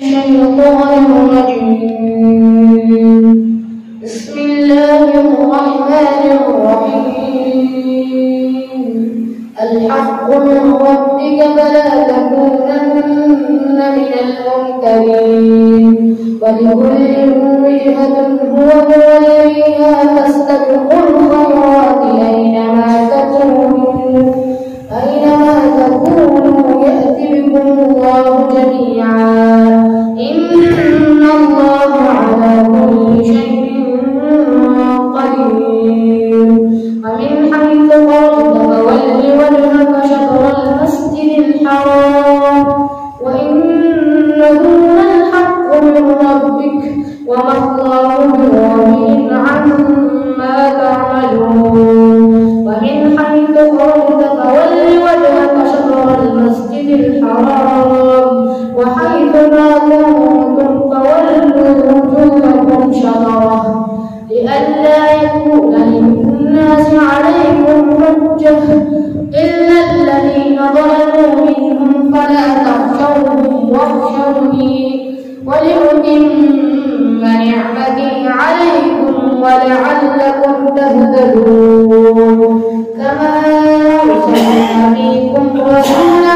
الشيطان الرجيم. بسم الله الرحمن الرحيم. الحق من ربك فلا تكونن من الممترين. ولكل وجهة هو موليها فاستبقوا الخيرات أينما تكونوا يأت بكم الله جميعا. إن الله على كل شيء قدير. ومن حيث خرجت فول وجهك شطر المسجد الحرام وإنه للحق من ربك وما الله بغافل عما تعملون. ومن حيث خرجت فول وجهك شطر المسجد الحرام وحيث ما كنتم فولوا وجوهكم شطره لئلا يكون للناس عليكم حجة إلا الذين ظلموا منهم فلا تخشوهم واخشوني ولأتم نعمتي عليكم ولعلكم تهتدون. كما أرسلنا فيكم رسولا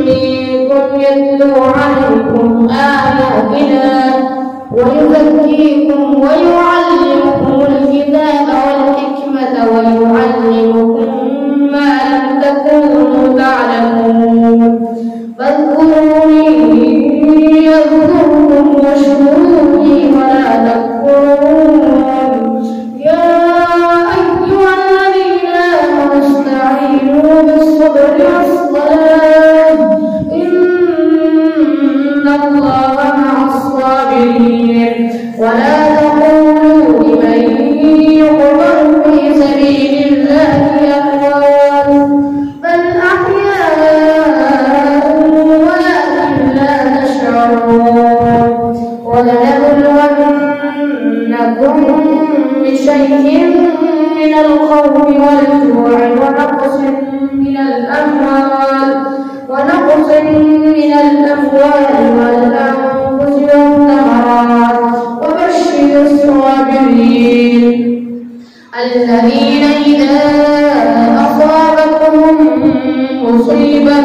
منكم يتلو عليكم آياتنا ويزكيكم ويعلمكم الكتاب والحكمة ويعلمكم ما لم تكونوا تعلمون. فاذكروني يذكركم واشكروا لي ولا تكفرون. يا أيها الذين آمنوا استعينوا بالصبر والصلاة إن الله مع الصابرين. ولا تقولوا لمن يقتل في سبيل الله أموات بل أحياء ولكن لا تشعرون. ولنبلونكم بشيء من الخوف والجوع ونقص من الأموال والأنفس والثمرات وبشر الصابرين الذين إذا أصابتهم مصيبة